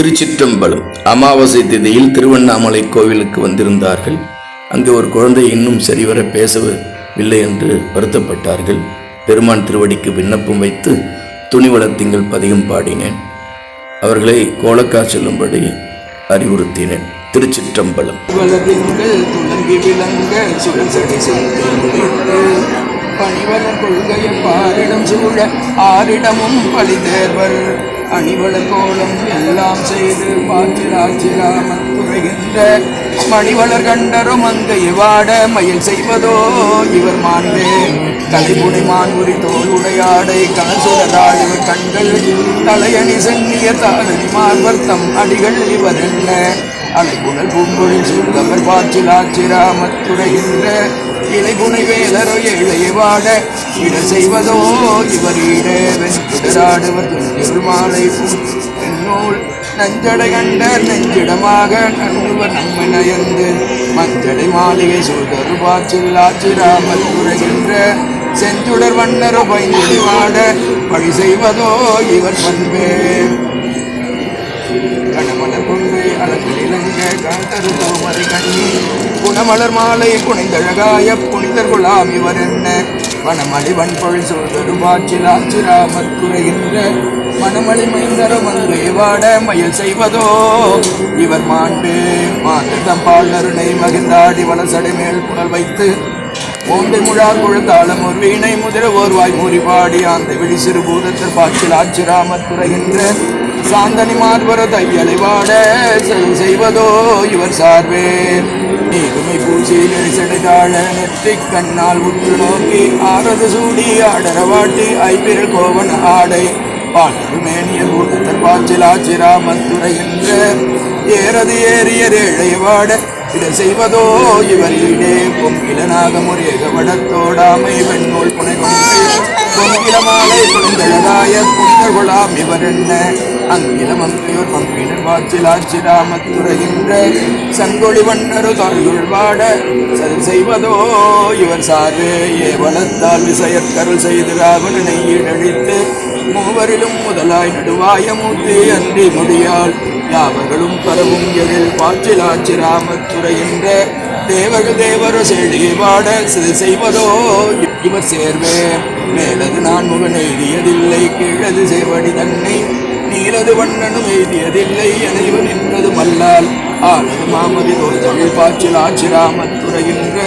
திருச்சிற்றம்பலம். அமாவாசை திதியில் திருவண்ணாமலை கோவிலுக்கு வந்திருந்தார்கள். அங்கே ஒரு குழந்தை இன்னும் சரிவர பேசவில்லை என்று வருத்தப்பட்டார்கள். பெருமான் திருவடிக்கு விண்ணப்பம் வைத்து துணிவளத்திங்கள் பதிகம் பாடினேன். அவர்களை கோலக்கார் செல்லும்படி அறிவுறுத்தினேன். திருச்சிற்றம்பலம். பணிவளர் கொள்கையில் பாரிடம் சூழ ஆரிடமும் பழி தேர்வர் அணிவளர் கோலம் எல்லாம் செய்து பாற்றிராமத்துறைகின்ற மணிவளர் கண்டரும் அங்கு இவாட மயில் செய்வதோ இவர் மாண்பே தலைமுனை மான்முறி தோளுடையாடை கனசுடராள் இவர் கண்கள் தலையணி சென்னிய தாரணி மார்பர் தம் அடிகள் இவர் என்ன அலைகுணல் பூங்கொழில் சூழ்ந்தவர் பாற்றிராமத்துறைகின்ற இலைகுனை வேலரோ இளையவாட இட செய்வதோ இவர் ஈடேவென்றாடுவர் துணில் மாலை என்னூல் நஞ்சடை கண்ட நெஞ்சிடமாக நண்ணுவர் நம்மை நயந்து மஞ்சடை மாளிகை சூழ்தரு பாற்றிராமல் குறைகின்ற செஞ்சுடர் வண்ணரோ பைந்திவாட பழி செய்வதோ இவர் பண்பே கணமலர் கொன்றை அழகில் இலங்க காத்தரு தோமரை கண்ணி குணமலர் மாலை புனிதழகாய புனிதர் குலாம் இவர் என்ன வனமளி வன்பொழில் சூழ்தரு பாற்றிராமத் குறைகின்ற மணமளி மைந்தர மங்கை வாட மயில் செய்வதோ இவர் மாண்பே மாதம் பால் நருணை மகிழ்ந்தாடி வளசடை மேல் புனல் வைத்து ஓந்தை முழார் குழந்தாளம் ஒரு வீணை முதிர ஓர்வாய் மூறி பாடி அந்த விழி சிறு பூதத்தில் பாற்றிராமத் குறைகின்ற சாந்தனி மார்பர தையலை வாட செய்வதோ இவர் சார்பே நீதுமை பூசி நெரிசடைதாழ நெற்றி கண்ணால் உற்று நோக்கி ஆரது சூடி ஆடரவாட்டி ஐப்பிரல் கோவன் ஆடை பாண்டது மேனிய பூதத்தர் பாற்றிராமத்துறைகின்ற ஏறது ஏறியர் ஏழைவாட இட செய்வதோ இவர் ஈடே பொங்கிலனாக முறையக வடத்தோடாமை வெண்ணூல் புனைகொண்டை பொங்கில மாலை புனிதழகாய புனிதர் கொலாம் இவர் என்ன அங்கிலம் அங்கையோர் பங்கினர் பாற்றிராமத்துறைகின்ற சங்கொழி வண்ணரு தாழ்குள் வாட சதில் செய்வதோ இவர் சார்பே ஏவலத்தால் விசையற்கருள் செய்து ராவணனை ஈடழித்து மூவரிலும் முதலாய் நடுவாய மூர்த்தி அன்றி முடியால் யாவர்களும் பரவும் எழில் பாற்றிராமத்துறைகின்ற தேவர்கள் தேவரோ செழியை வாட சிதை செய்வதோ இவர் சேர்வே மேலது நான் முகன் எய்தியதில்லை கீழது சேவடி தன்னை நீலது வண்ணனும் எய்தியதில்லை அனைவர் நின்றது மல்லால் ஆளது மாமதி தோற்றமிழ் பாற்றிராமத்துறைகின்ற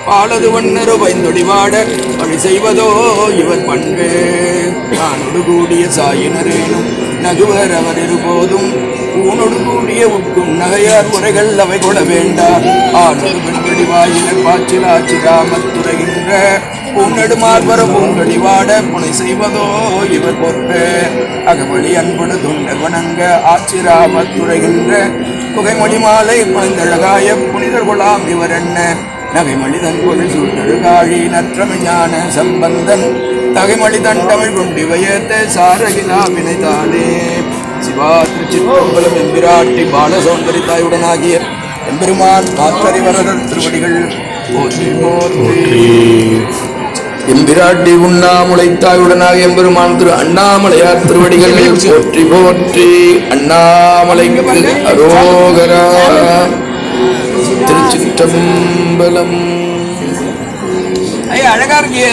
பாலது வண்ணரு வைந்தொடிவாட வழி செய்வதோ இவர் பண்பே நானொடு கூடிய சாயினரேனும் நகுவர் அவர் இருபோதும் ஊனொடு கூடிய உட்கும் நகையார் உரைகள் அவை கொட வேண்டா ஆனொடு பெண்படி வாயினர் பாற்றிராமத்துறைகின்ற பூநடு மார்பர பூங்கடிவாட புனை செய்வதோ இவர் பொறுப்பே அகவழி அன்புடு துண்டர் வணங்க ஆற்றிராமத்துறைகின்ற புகைமொழி மாலை புனைந்தழகாய புனிதர் கொலாம் இவர் என்ன நகைமொழி தன் பொருள் சூழ்ந்தழுகாழி நற்றமிஞான சம்பந்தன் தகைமொழி தன் தமிழ் கொண்டு வயத்த சாரகிலா வினைதானே சிவா திருச்சிற்றம்பலம். எம்பிராட்டி பாலசௌந்தரி தாயுடனாகிய எம்பெருமான் மாற்றறிவரர் திருவடிகள் போற்றி போற்றி. எம்பிராட்டி உண்ணாமுலை தாயுடனாக எம்பெருமான் திரு அண்ணாமலையார் திருவடிகள் போற்றி போற்றி. அண்ணாமலைக்கு அரோகரா. திருச்சிற்றம்பலம். அழகா இருக்கு.